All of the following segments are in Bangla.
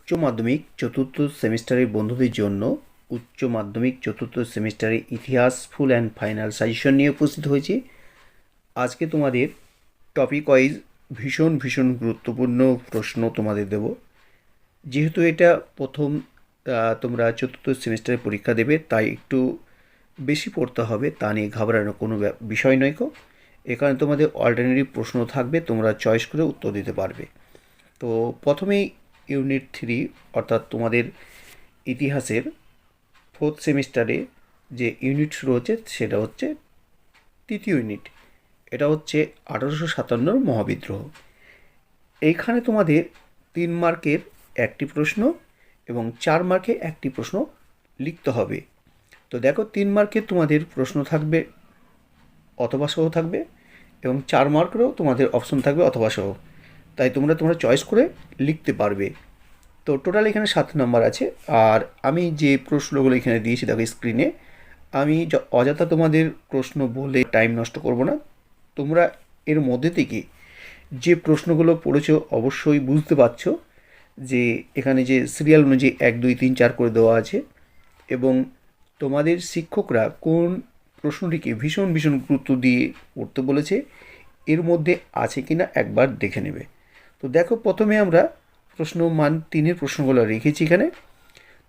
উচ্চ মাধ্যমিক চতুর্থ সেমিস্টারের বন্ধুদের জন্য উচ্চ মাধ্যমিক চতুর্থ সেমিস্টারের ইতিহাস ফুল অ্যান্ড ফাইনাল সাজেশন নিয়ে উপস্থিত হয়েছি। আজকে তোমাদের টপিক ওয়াইজ ভীষণ ভীষণ গুরুত্বপূর্ণ প্রশ্ন তোমাদের দেব। যেহেতু এটা প্রথম তোমরা চতুর্থ সেমিস্টারে পরীক্ষা দেবে, তাই একটু বেশি পড়তে হবে, তা নিয়ে ঘাবড়ানোর কোনো বিষয় নয়। এখানে তোমাদের অল্টারনেটিভ প্রশ্ন থাকবে, তোমরা চয়েস করে উত্তর দিতে পারবে। তো প্রথমেই ইউনিট 3 অর্থাৎ তোমাদের ইতিহাসের ফোর্থ সেমিস্টারে যে ইউনিট শুরু হচ্ছে সেটা হচ্ছে তৃতীয় ইউনিট। এটা হচ্ছে 1857 মহাবিদ্রোহ। এইখানে তোমাদের 3 মার্কের একটি প্রশ্ন এবং 4 মার্কে একটি প্রশ্ন লিখতে হবে। তো দেখো, 3 মার্কের তোমাদের প্রশ্ন থাকবে অথবা সহ থাকবে এবং 4 মার্কেরও তোমাদের অপশন থাকবে অথবা সহ। তাই তোমরা চয়েস করে লিখতে পারবে। তো টোটাল এখানে 7 নাম্বার আছে। আর আমি যে প্রশ্নগুলো এখানে দিয়েছি দেখো স্ক্রিনে, আমি অযথা তোমাদের প্রশ্ন বলে টাইম নষ্ট করব না। তোমরা এর মধ্যে থেকে যে প্রশ্নগুলো পড়েছো অবশ্যই বুঝতে পারছো যে এখানে যে সিরিয়াল অনুযায়ী 1 2 3 4 করে দেওয়া আছে এবং তোমাদের শিক্ষকরা কোন প্রশ্নটিকে ভীষণ ভীষণ গুরুত্ব দিয়ে পড়তে বলেছে এর মধ্যে আছে কি না একবার দেখে নেবে। তো দেখো, প্রথমে আমরা প্রশ্ন মান 3-এর প্রশ্নগুলো রেখেছি এখানে।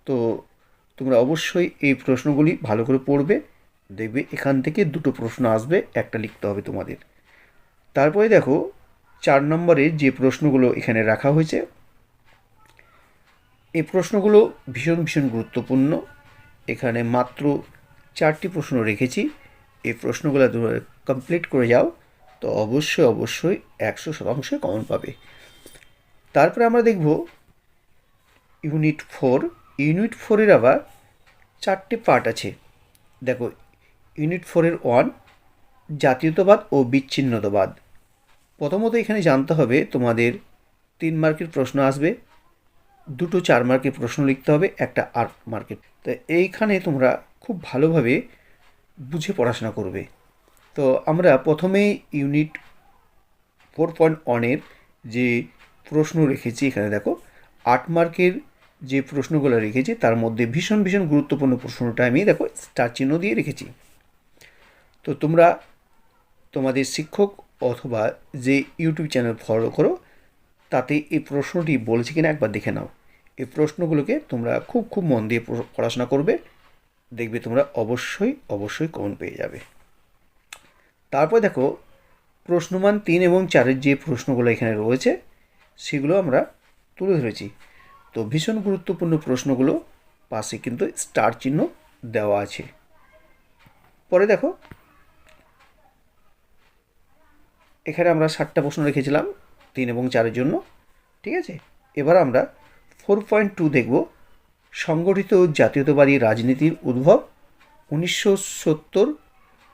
তো তোমরা অবশ্যই এই প্রশ্নগুলি ভালো করে পড়বে। দেখবে এখান থেকে দুটো প্রশ্ন আসবে, একটা লিখতে হবে তোমাদের। তারপরে দেখো 4 নম্বরে যে প্রশ্নগুলো এখানে রাখা হয়েছে, এই প্রশ্নগুলো ভীষণ ভীষণ গুরুত্বপূর্ণ। এখানে মাত্র 4টি প্রশ্ন রেখেছি। এই প্রশ্নগুলো তোমরা কমপ্লিট করে যাও, তো অবশ্যই অবশ্যই 100% কমন পাবে। তারপরে আমরা দেখব ইউনিট 4। ইউনিট 4-এর আবার 4টে পার্ট আছে। দেখো, ইউনিট 4-এর 1 জাতীয়তাবাদ ও বিচ্ছিন্নতাবাদ। প্রথমত এখানে জানতে হবে তোমাদের 3 মার্কের প্রশ্ন আসবে, দুটো 4 মার্কের প্রশ্ন লিখতে হবে, একটা 8 মার্কের। তো এইখানে তোমরা খুব ভালোভাবে বুঝে পড়াশোনা করবে। তো আমরা প্রথমেই ইউনিট 4.1-এর যে প্রশ্ন রেখেছি এখানে দেখো 8 মার্কের যে প্রশ্নগুলো রেখেছি তার মধ্যে ভীষণ ভীষণ গুরুত্বপূর্ণ প্রশ্নটা আমি দেখো স্টার চিহ্ন দিয়ে রেখেছি। তো তোমরা তোমাদের শিক্ষক অথবা যে ইউটিউব চ্যানেল ফলো করো তাতে এই প্রশ্নটি বলেছে কিনা একবার দেখে নাও। এই প্রশ্নগুলোকে তোমরা খুব খুব মন দিয়ে পড়াশোনা করবে, দেখবে তোমরা অবশ্যই অবশ্যই কমন পেয়ে যাবে। তারপর দেখো প্রশ্নমান 3 এবং 4-এর যে প্রশ্নগুলো এখানে রয়েছে সেগুলো আমরা তুলে ধরেছি। তো ভীষণ গুরুত্বপূর্ণ প্রশ্নগুলো পাশে কিন্তু স্টার চিহ্ন দেওয়া আছে। পরে দেখো এখানে আমরা 7টা প্রশ্ন রেখেছিলাম 3 এবং 4-এর জন্য, ঠিক আছে। এবার আমরা 4.2 দেখব সংগঠিত জাতীয়তাবাদী রাজনীতির উদ্ভব 1970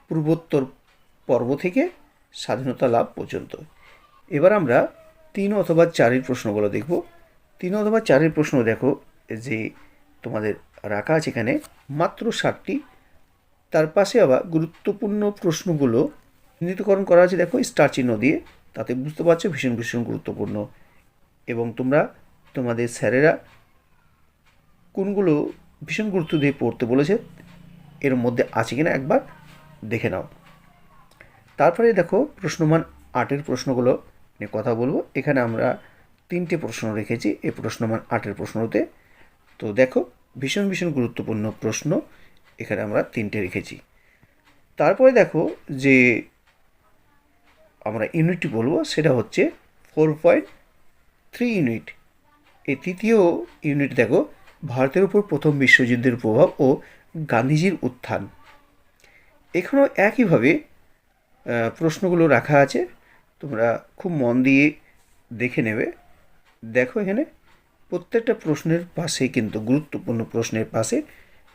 পূর্বোত্তর পর্ব থেকে স্বাধীনতা লাভ পর্যন্ত। এবার আমরা 3 অথবা 4-এর প্রশ্নগুলো দেখব। 3 অথবা 4-এর প্রশ্ন দেখো যে তোমাদের রাখা আছে এখানে মাত্র 7টি। তার পাশে আবার গুরুত্বপূর্ণ প্রশ্নগুলো চিহ্নিতকরণ করা আছে দেখো স্টার চিহ্ন দিয়ে, তাতে বুঝতে পারছো ভীষণ ভীষণ গুরুত্বপূর্ণ। এবং তোমরা তোমাদের স্যারেরা কোনগুলো ভীষণ গুরুত্ব দিয়ে পড়তে বলেছে এর মধ্যে আছে কিনা একবার দেখে নাও। তারপরে দেখো প্রশ্নমান 8-এর প্রশ্নগুলো নিয়ে কথা বলবো। এখানে আমরা 3টে প্রশ্ন রেখেছি এই প্রশ্নমান 8-এর প্রশ্নতে। তো দেখো ভীষণ ভীষণ গুরুত্বপূর্ণ প্রশ্ন এখানে আমরা 3টে রেখেছি। তারপরে দেখো যে আমরা ইউনিটটি বলবো সেটা হচ্ছে 4.3 ইউনিট। এই তৃতীয় ইউনিট দেখো ভারতের উপর প্রথম বিশ্বযুদ্ধের প্রভাব ও গান্ধীজির উত্থান। এখানেও একইভাবে প্রশ্নগুলো রাখা আছে, তোমরা খুব মন দিয়ে দেখে নেবে। দেখো এখানে প্রত্যেকটা প্রশ্নের পাশে কিন্তু গুরুত্বপূর্ণ প্রশ্নের পাশে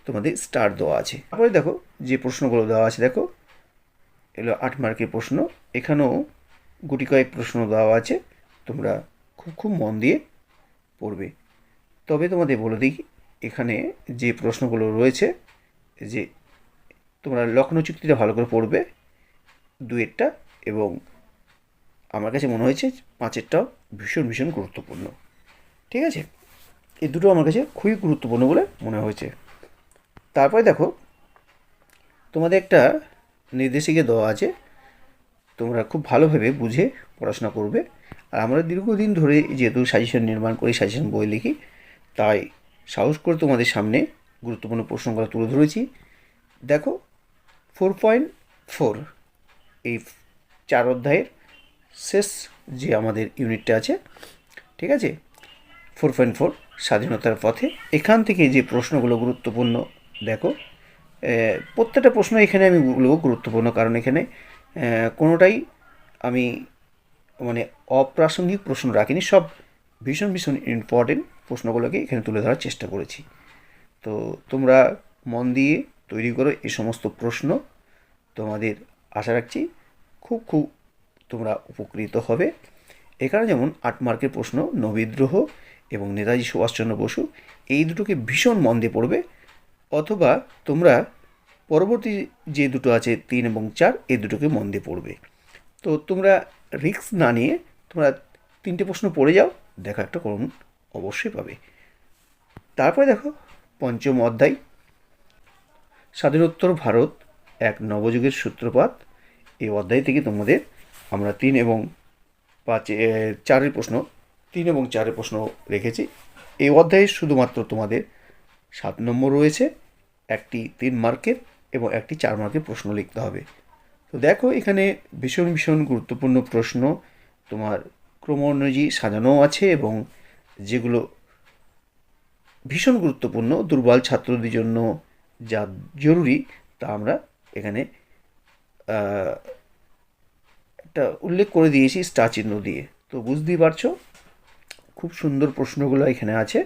তোমাদের স্টার দেওয়া আছে। তারপরে দেখো যে প্রশ্নগুলো দেওয়া আছে দেখো এগুলো 8 মার্কের প্রশ্ন। এখানেও গুটি কয়েক প্রশ্ন দেওয়া আছে, তোমরা খুব খুব মন দিয়ে পড়বে। তবে তোমাদের বলে দিই এখানে যে প্রশ্নগুলো রয়েছে যে তোমরা লখনৌ চুক্তিটা ভালো করে পড়বে 2-এরটা, এবং আমার কাছে মনে হয়েছে 5-এরটাও ভীষণ ভীষণ গুরুত্বপূর্ণ, ঠিক আছে। এই দুটো আমার কাছে খুবই গুরুত্বপূর্ণ বলে মনে হয়েছে। তারপরে দেখো, তোমাদের একটা নির্দেশিকা দেওয়া আছে, তোমরা খুব ভালোভাবে বুঝে পড়াশোনা করবে। আর আমরা দীর্ঘদিন ধরে যেহেতু সাজেশন নির্মাণ করি, সাজেশন বই লিখি, তাই সাহস করে তোমাদের সামনে গুরুত্বপূর্ণ প্রশ্নগুলো তুলে ধরেছি। দেখো, 4.4 এই 4 অধ্যায়ের শেষ যে আমাদের ইউনিটটা আছে, ঠিক আছে, 4.4 স্বাধীনতার পথে, এখান থেকে যে প্রশ্নগুলো গুরুত্বপূর্ণ, দেখো প্রত্যেকটা প্রশ্ন এখানে আমি বলবো গুরুত্বপূর্ণ, কারণ এখানে কোনোটাই আমি মানে অপ্রাসঙ্গিক প্রশ্ন রাখিনি, সব ভীষণ ভীষণ ইম্পর্টেন্ট প্রশ্নগুলোকে এখানে তুলে ধরার চেষ্টা করেছি। তো তোমরা মন দিয়ে তৈরি করো এই সমস্ত প্রশ্ন, তোমাদের আশা রাখছি খুব খুব তোমরা উপকৃত হবে। এখানে যেমন 8 মার্কের প্রশ্ন নববিদ্রোহ এবং নেতাজি সুভাষচন্দ্র বসু, এই দুটোকে ভীষণ মন দিয়ে পড়বে, অথবা তোমরা পরবর্তী যে দুটো আছে 3 এবং 4, এই দুটোকে মন দিয়ে পড়বে। তো তোমরা রিস্ক না নিয়ে তোমরা 3টে প্রশ্ন পড়ে যাও, দেখো একটা করুন অবশ্যই পাবে। তারপরে দেখো 5ম অধ্যায়, স্বাধীনোত্তর ভারত এক নবযুগের সূত্রপাত, এই অধ্যায় থেকে তোমাদের আমরা 3 এবং 4 প্রশ্ন 3 এবং 4 প্রশ্ন রেখেছি। এই অধ্যায়ে শুধুমাত্র তোমাদের 7 নম্বর রয়েছে, একটি 3 মার্কের এবং একটি 4 মার্কের প্রশ্ন লিখতে হবে। তো দেখো, এখানে ভীষণ ভীষণ গুরুত্বপূর্ণ প্রশ্ন তোমার ক্রম অনুযায়ী সাজানো আছে, এবং যেগুলো ভীষণ গুরুত্বপূর্ণ দুর্বল ছাত্রদের জন্য যা জরুরি তা আমরা এখানে একটা উল্লেখ করে দিয়েছি স্টার চিহ্ন দিয়ে। তো বুঝতেই পারছো খুব সুন্দর প্রশ্নগুলো এখানে আছে,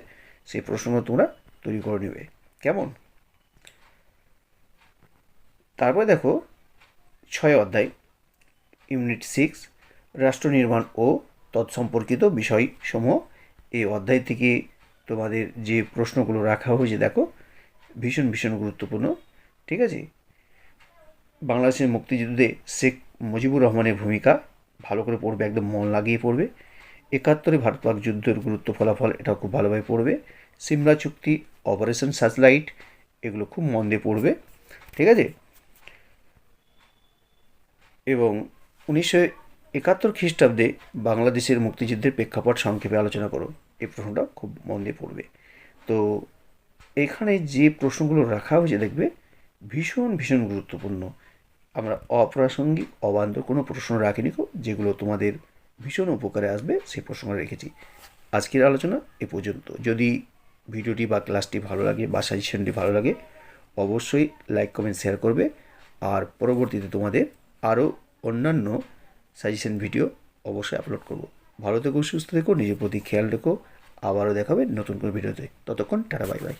সেই প্রশ্নগুলো তোমরা তৈরি করে নেবে, কেমন? তারপরে দেখো 6 অধ্যায়, ইউনিট 6, রাষ্ট্র নির্মাণ ও তৎসম্পর্কিত বিষয়সমূহ, এই অধ্যায় থেকে তোমাদের যে প্রশ্নগুলো রাখা হয়েছে দেখো ভীষণ ভীষণ গুরুত্বপূর্ণ, ঠিক আছে। বাংলাদেশের মুক্তিযুদ্ধে শেখ মুজিবুর রহমানের ভূমিকা ভালো করে পড়বে, একদম মন লাগিয়ে পড়বে। 71 ভারত পাক যুদ্ধের গুরুত্ব ফলাফল, এটাও খুব ভালোভাবে পড়বে। সিমলা চুক্তি, অপারেশন সার্চলাইট, এগুলো খুব মন দিয়ে পড়বে, ঠিক আছে। এবং 1971 খ্রিস্টাব্দে বাংলাদেশের মুক্তিযুদ্ধের প্রেক্ষাপট সংক্ষেপে আলোচনা করো, এই প্রশ্নটা খুব মন দিয়ে পড়বে। তো এখানে যে প্রশ্নগুলো রাখা হয়েছে দেখবে ভীষণ ভীষণ গুরুত্বপূর্ণ, আমরা অপ্রাসঙ্গিক অবান্তর কোনো প্রশ্ন রাখিনি, যেগুলো তোমাদের ভীষণ উপকারে আসবে সেই প্রশ্নগুলো রেখেছি। আজকের আলোচনা এ পর্যন্ত। যদি ভিডিওটি বা ক্লাসটি ভালো লাগে বা সাজেশনটি ভালো লাগে, অবশ্যই লাইক কমেন্ট শেয়ার করবে। আর পরবর্তীতে তোমাদের আরও অন্যান্য সাজেশন ভিডিও অবশ্যই আপলোড করব। ভালো থেকো, সুস্থ থেকো, নিজের প্রতি খেয়াল রেখো। আবারও দেখাবে নতুন কোনো ভিডিওতে। ততক্ষণ টাটা, বাই বাই।